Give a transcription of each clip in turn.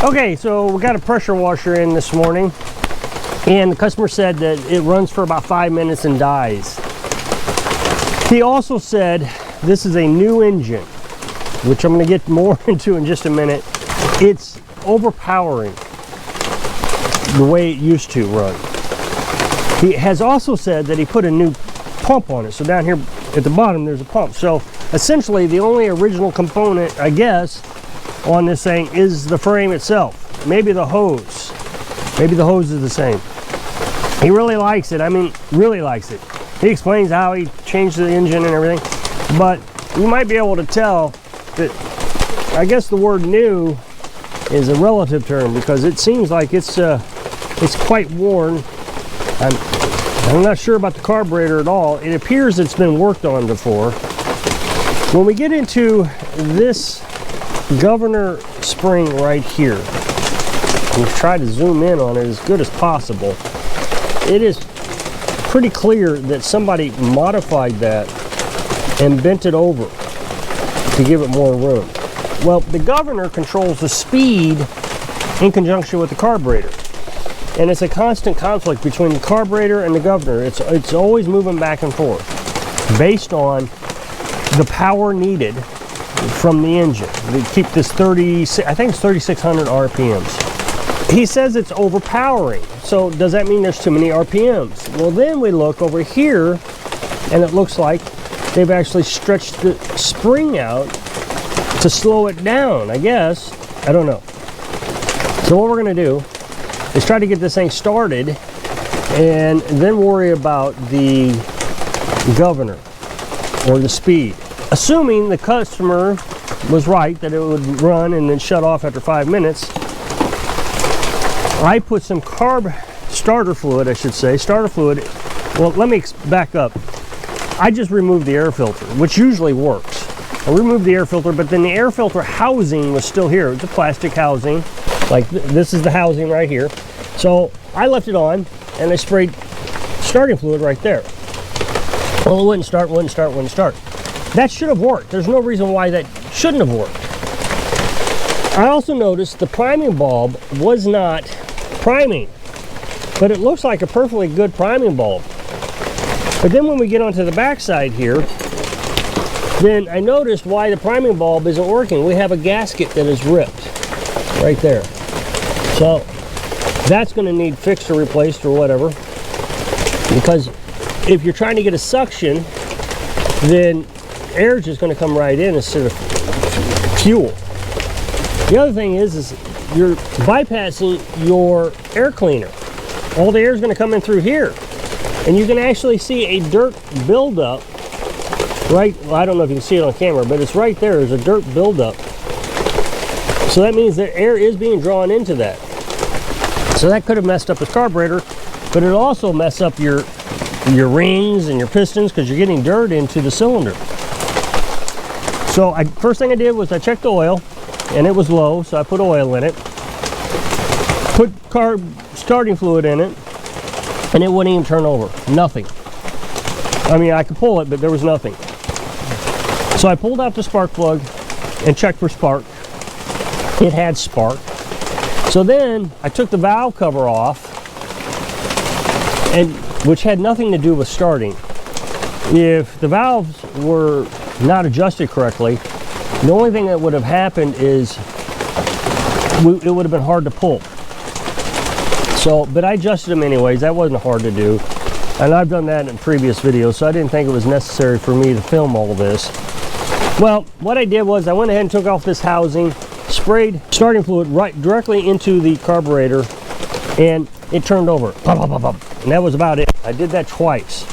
Okay, so we got a pressure washer in this morning, and the customer said that it runs for about 5 minutes and dies. He also said this is a new engine, which I'm going to get more into in just a minute. It's overpowering the way it used to run. He has also said that he put a new pump on it. So down here at the bottom there's a pump. So essentially the only original component, I guess, on this thing is the frame itself. Maybe the hose. Maybe the hose is the same. He really likes it. I mean, really likes it. He explains how he changed the engine and everything. But you might be able to tell that, I guess the word new is a relative term, because it seems like it's quite worn. I'm not sure about the carburetor at all. It appears it's been worked on before. When we get into this governor spring right here, we'll try to zoom in on it as good as possible. It is pretty clear that somebody modified that and bent it over to give it more room. Well, the governor controls the speed in conjunction with the carburetor. And it's a constant conflict between the carburetor and the governor. It's always moving back and forth based on the power needed from the engine. They keep this 3,600 RPMs. He says it's overpowering. So does that mean there's too many RPMs? Well, then we look over here and it looks like they've actually stretched the spring out to slow it down, I guess. I don't know. So what we're going to do is try to get this thing started and then worry about the governor or the speed. Assuming the customer was right that it would run and then shut off after 5 minutes, I put some starter fluid. Well, let me back up. I just removed the air filter, which usually works. I removed the air filter, but then the air filter housing was still here. It's a plastic housing. Like this is the housing right here. So I left it on and I sprayed starting fluid right there. Well, it wouldn't start. That should have worked. There's no reason why that shouldn't have worked. I also noticed the priming bulb was not priming, but it looks like a perfectly good priming bulb. But then when we get onto the back side here, then I noticed why the priming bulb isn't working. We have a gasket that is ripped right there. So that's going to need fixed or replaced or whatever, because if you're trying to get a suction, then air is just going to come right in instead of fuel. The other thing is you're bypassing your air cleaner. All the air is going to come in through here, and you can actually see a dirt buildup right. Well, I don't know if you can see it on camera, but it's right there. There's a dirt buildup. So that means that air is being drawn into that. So that could have messed up the carburetor, but it'll also mess up your rings and your pistons because you're getting dirt into the cylinder. So first thing I did was I checked the oil, and it was low, so I put oil in it. Put starting fluid in it, and it wouldn't even turn over. Nothing. I mean, I could pull it, but there was nothing. So I pulled out the spark plug and checked for spark. It had spark. So then I took the valve cover off, and which had nothing to do with starting. If the valves were not adjusted correctly, the only thing that would have happened is it would have been hard to pull. So, but I adjusted them anyways. That wasn't hard to do, and I've done that in previous videos, so I didn't think it was necessary for me to film all this. Well, what I did was I went ahead and took off this housing, sprayed starting fluid right directly into the carburetor, and it turned over. Pop, pop, pop, pop. And that was about it. I did that twice.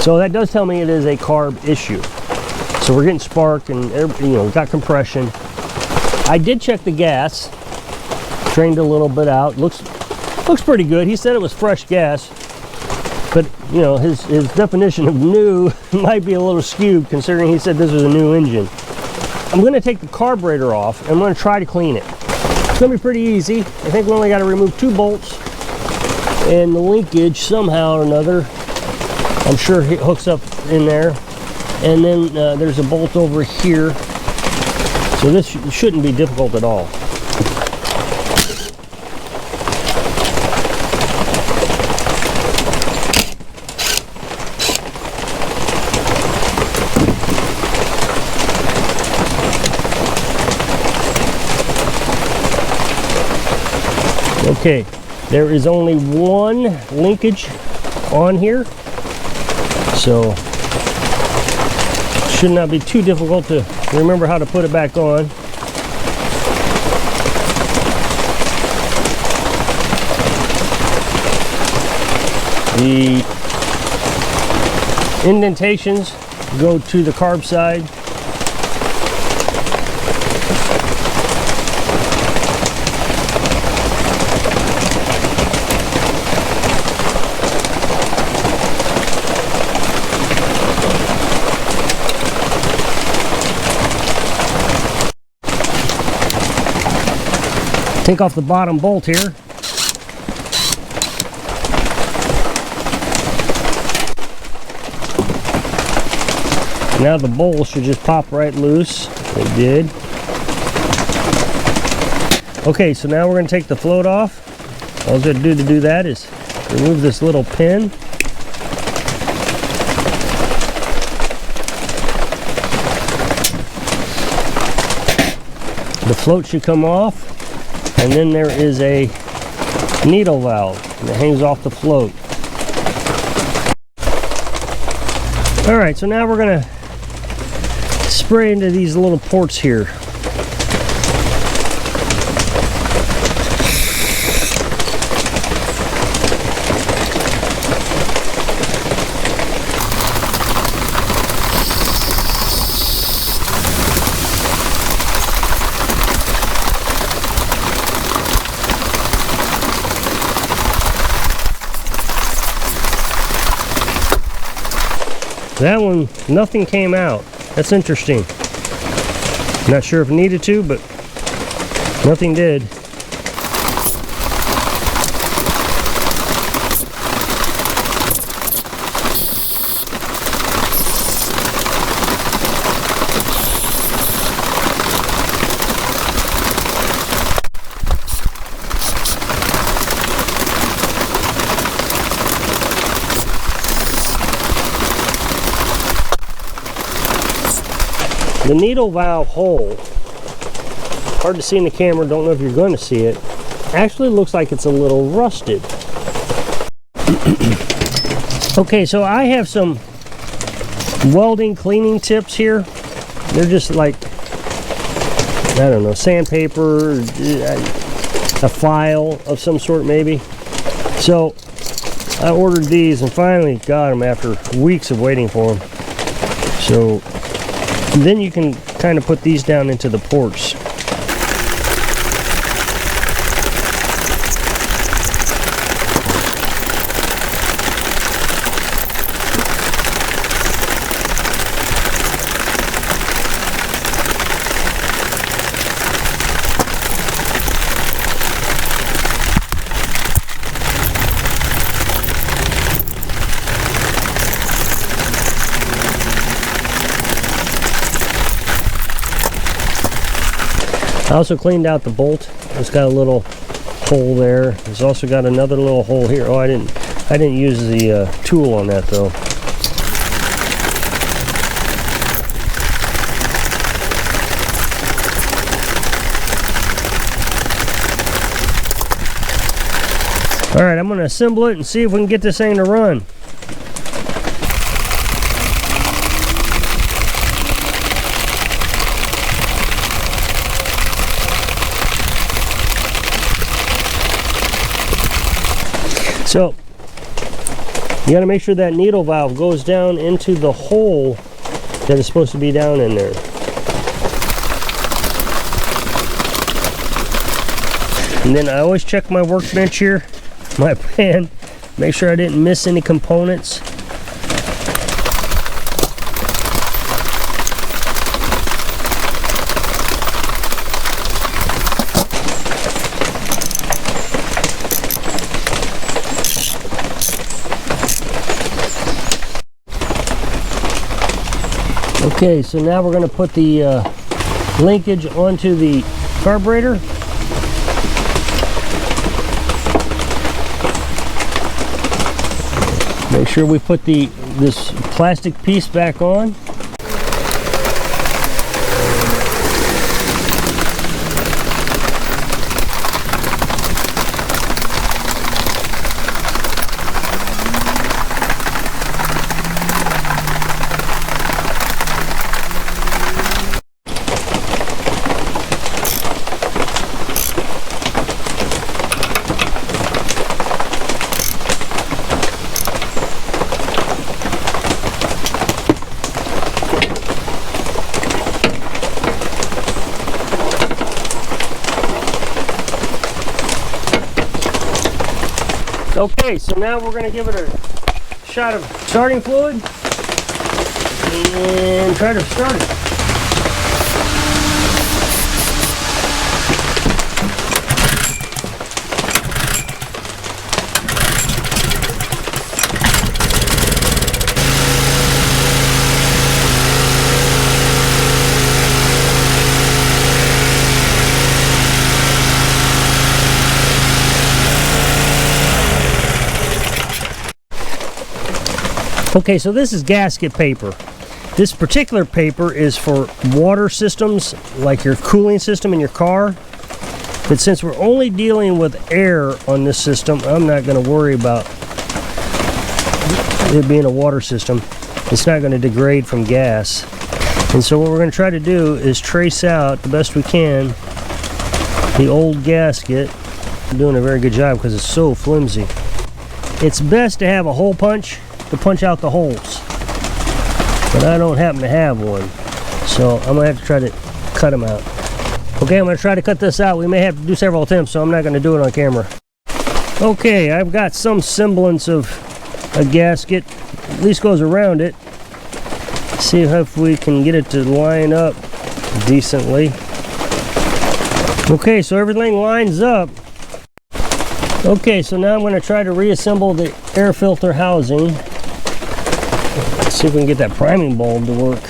So that does tell me it is a carb issue. So we're getting spark and, you know, got compression. I did check the gas, drained a little bit out. Looks pretty good. He said it was fresh gas, but you know, his definition of new might be a little skewed considering he said this was a new engine. I'm going to take the carburetor off and I'm going to try to clean it. It's going to be pretty easy. I think we only got to remove 2 bolts and the linkage somehow or another. I'm sure it hooks up in there. And then there's a bolt over here. So this shouldn't be difficult at all. Okay, there is only one linkage on here, so should not be too difficult to remember how to put it back on. The indentations go to the carb side. Take off the bottom bolt here. Now the bowl should just pop right loose. It did. Okay, so now we're going to take the float off. All we're going to do that is remove this little pin. The float should come off. And then there is a needle valve that hangs off the float. All right, so now we're gonna spray into these little ports here. That one, nothing came out. That's interesting. Not sure if it needed to, but nothing did. The needle valve hole, hard to see in the camera, don't know if you're going to see it, actually looks like it's a little rusted. Okay, so I have some welding cleaning tips here. They're just like, I don't know, sandpaper, a file of some sort maybe. So I ordered these and finally got them after weeks of waiting for them. So then you can kind of put these down into the ports. I also cleaned out the bolt. It's got a little hole there. It's also got another little hole here. Oh, I didn't use the tool on that though. All right, I'm going to assemble it and see if we can get this thing to run. So you got to make sure that needle valve goes down into the hole that is supposed to be down in there. And then I always check my workbench here, my pan, make sure I didn't miss any components. Okay, so now we're going to put the linkage onto the carburetor. Make sure we put this plastic piece back on. Okay, so now we're going to give it a shot of starting fluid and try to start it. Okay, so this is gasket paper. This particular paper is for water systems, like your cooling system in your car. But since we're only dealing with air on this system, I'm not going to worry about it being a water system. It's not going to degrade from gas. And so what we're going to try to do is trace out the best we can the old gasket. I'm doing a very good job because it's so flimsy. It's best to have a hole punch to punch out the holes, but I don't happen to have one, so I'm gonna have to try to cut them out. Okay, I'm gonna try to cut this out. We may have to do several attempts, so I'm not gonna do it on camera. Okay, I've got some semblance of a gasket, at least goes around it. See if we can get it to line up decently. Okay, so everything lines up. Okay, so now I'm going to try to reassemble the air filter housing. Let's see if we can get that priming bulb to work.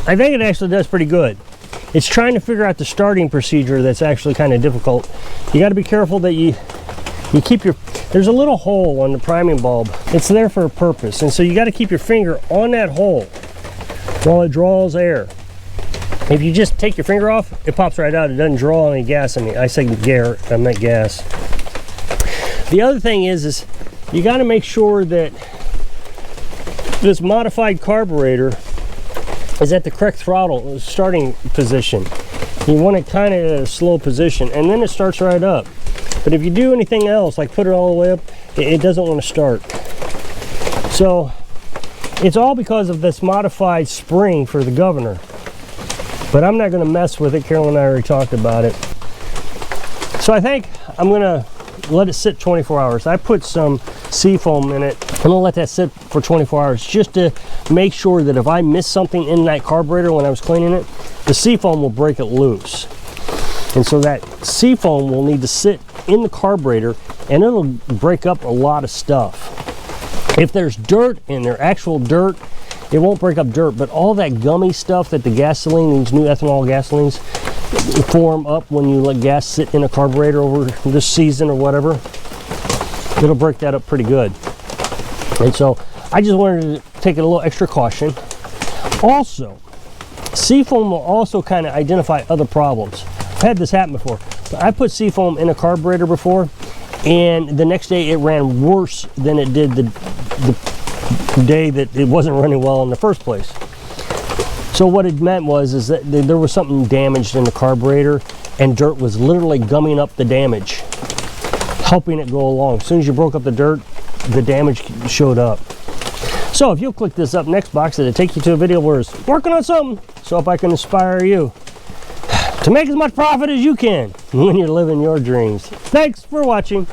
I think it actually does pretty good. It's trying to figure out the starting procedure that's actually kind of difficult. You got to be careful that you keep your, there's a little hole on the priming bulb. It's there for a purpose, and so you got to keep your finger on that hole while it draws air. If you just take your finger off, it pops right out. It doesn't draw any gas. I say air, I meant gas. The other thing is you got to make sure that this modified carburetor is at the correct throttle starting position. You want it kind of at a slow position, and then it starts right up. But if you do anything else, like put it all the way up, it doesn't want to start. So it's all because of this modified spring for the governor. But I'm not going to mess with it. Carolyn and I already talked about it. So I think I'm going to let it sit 24 hours. I put some seafoam in it. I'm going to let that sit for 24 hours just to make sure that if I miss something in that carburetor when I was cleaning it, the seafoam will break it loose. And so that seafoam will need to sit in the carburetor, and it'll break up a lot of stuff. If there's dirt in there, actual dirt, it won't break up dirt, but all that gummy stuff that the gasoline, these new ethanol gasolines, form up when you let gas sit in a carburetor over this season or whatever, it'll break that up pretty good. And so I just wanted to take a little extra caution. Also, seafoam will also kind of identify other problems. I've had this happen before. I put seafoam in a carburetor before, and the next day it ran worse than it did the day that it wasn't running well in the first place. So what it meant was that there was something damaged in the carburetor, and dirt was literally gumming up the damage, helping it go along. As soon as you broke up the dirt, the damage showed up. So if you'll click this up next box, it'll take you to a video where it's working on something. So if I can inspire you to make as much profit as you can when you're living your dreams. Thanks for watching.